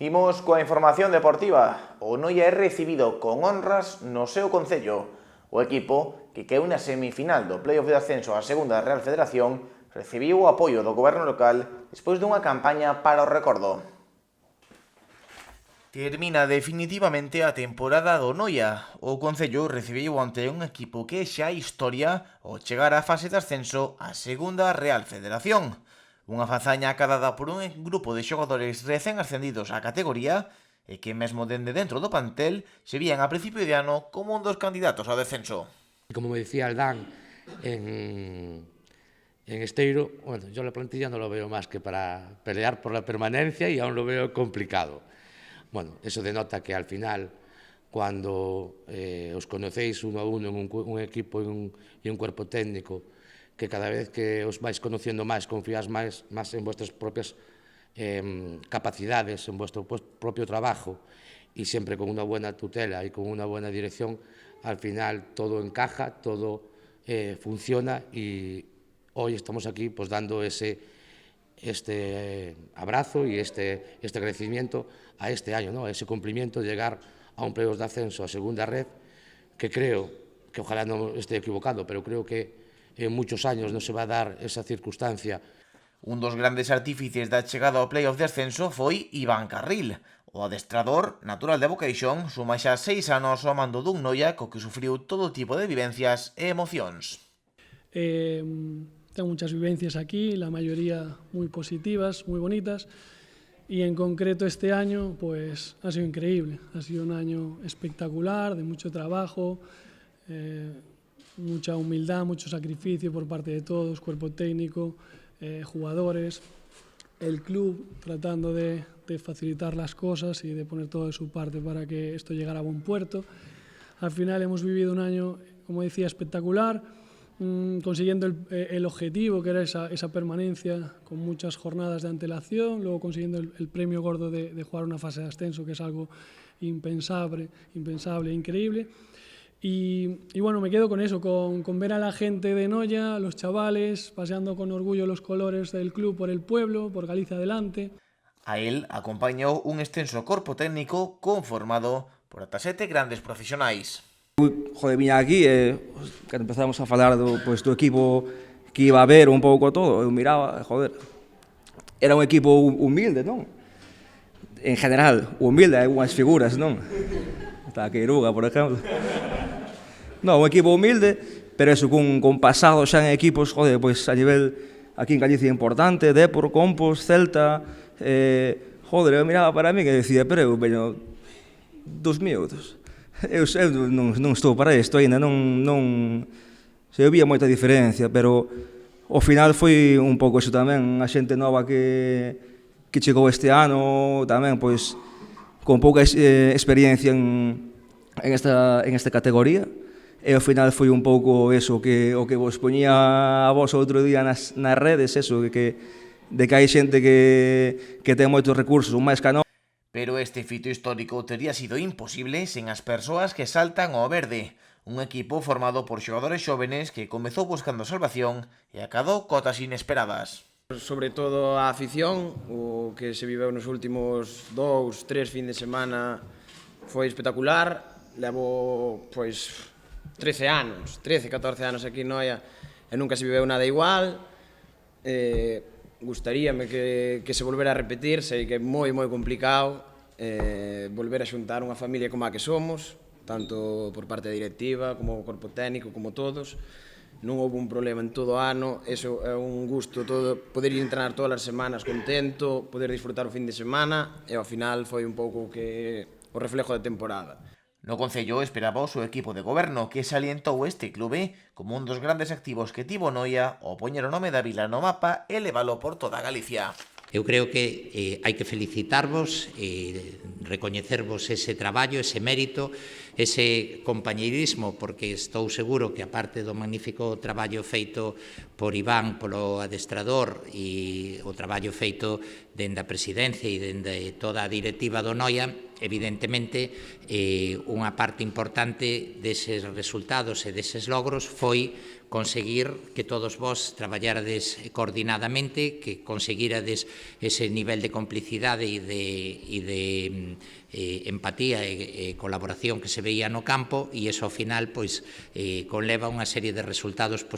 Imos coa información deportiva. O Noia é recibido con honras no seu concello. O equipo, que caeu na semifinal do playoff de ascenso á segunda Real Federación, recibiu o apoio do goberno local despois dunha campaña para o recordo. Termina definitivamente a temporada do Noia. O concello recibiu ante un equipo que xa é historia ao chegar á fase de ascenso á segunda Real Federación. Unha fazaña acadada por un grupo de xogadores recén ascendidos á categoría e que mesmo dende dentro do plantel se vían a principio de ano como un dos candidatos ao descenso. Como me decía Aldán en Esteiro, bueno, yo la plantilla no lo veo más que para pelear por la permanencia y aún lo veo complicado. Bueno, eso denota que al final, cuando os conocéis uno a uno en un equipo y un cuerpo técnico, que cada vez que os vais conociendo máis, confías máis en vuestras propias capacidades, en vuestro propio trabajo, y siempre con una buena tutela y con una buena dirección, al final todo encaja, todo funciona, y hoy estamos aquí pues dando este abrazo y este crecimiento a este año, ¿no? A ese cumplimiento de llegar a un playoff de ascenso a segunda red, que creo que ojalá no esté equivocado, pero creo que en muchos años no se va a dar esa circunstancia. Un dos grandes artífices da chegada ao playoff de ascenso foi Iván Carril. O adestrador, natural de Boqueixón, suma xa 6 anos ao mando dun Noia co que sufriu todo tipo de vivencias e emocións. Tengo muchas vivencias aquí, la mayoría muy positivas, muy bonitas, y en concreto este año pues ha sido increíble, ha sido un año espectacular, de mucho trabajo, mucha humildad, mucho sacrificio por parte de todos, cuerpo técnico, jugadores, el club tratando de facilitar las cosas y de poner todo de su parte para que esto llegara a buen puerto. Al final hemos vivido un año, como decía, espectacular, consiguiendo el objetivo, que era esa permanencia con muchas jornadas de antelación, luego consiguiendo el premio gordo de jugar una fase de ascenso, que es algo impensable, increíble. Y bueno, me quedo con eso, con ver a la gente de Noia, los chavales, paseando con orgullo los colores del club por el pueblo, por Galicia adelante. A él acompañou un extenso corpo técnico conformado por ata 7 grandes profesionais. Joder, viña aquí cando empezamos a falar do equipo que iba a ver un pouco todo, eu miraba, joder, era un equipo humilde, non? En general, humilde, hai unhas figuras, non? Está a Queiruga, por exemplo. Non, un equipo humilde, pero eso, con pasado xa en equipos, joder, pois a nivel aquí en Galicia importante, Depor, Compos, Celta, joder, eu miraba para mí que decía, pero eu veño dos miúdos. Eu non estou para isto ainda, non se vía moita diferencia, pero ao final foi un pouco iso tamén, a xente nova que chegou este ano, tamén, pois, con pouca experiencia en esta categoría, e ao final foi un pouco eso, o que vos poñía a vos outro día nas redes, eso, de que hai xente que ten moitos recursos, un máis que non. Pero este fito histórico tería sido imposible sen as persoas que saltan ao verde, un equipo formado por xogadores xóvenes que comezou buscando salvación e acadou cotas inesperadas. Sobre todo a afición, o que se viveu nos últimos 2-3 fin de semana foi espectacular. Levo, pois, 13-14 anos aquí en Noia e nunca se viveu nada igual. Gustaríame que se volvera a repetir, sei que é moi complicado volver a xuntar unha familia como a que somos, tanto por parte da directiva, como o corpo técnico, como todos. Non houve un problema en todo o ano, eso é un gusto todo, poder ir entrenar todas as semanas contento, poder disfrutar o fin de semana, e ao final foi un pouco o reflejo da temporada. No concello esperaba o seu equipo de goberno, que salientou este clube como un dos grandes activos que tivo Noia ao poñer o nome da vila no mapa e levalo por toda Galicia. Eu creo que hai que felicitarvos e recoñecervos ese traballo, ese mérito, ese compañeirismo, porque estou seguro que a parte do magnífico traballo feito por Iván, polo adestrador, e o traballo feito dende a presidencia e dende toda a directiva do Noia, evidentemente unha parte importante deses resultados e deses logros foi conseguir que todos vos traballárades coordinadamente, que conseguirades ese nivel de complicidade e de empatía e colaboración que se veía no campo, e iso ao final conleva unha serie de resultados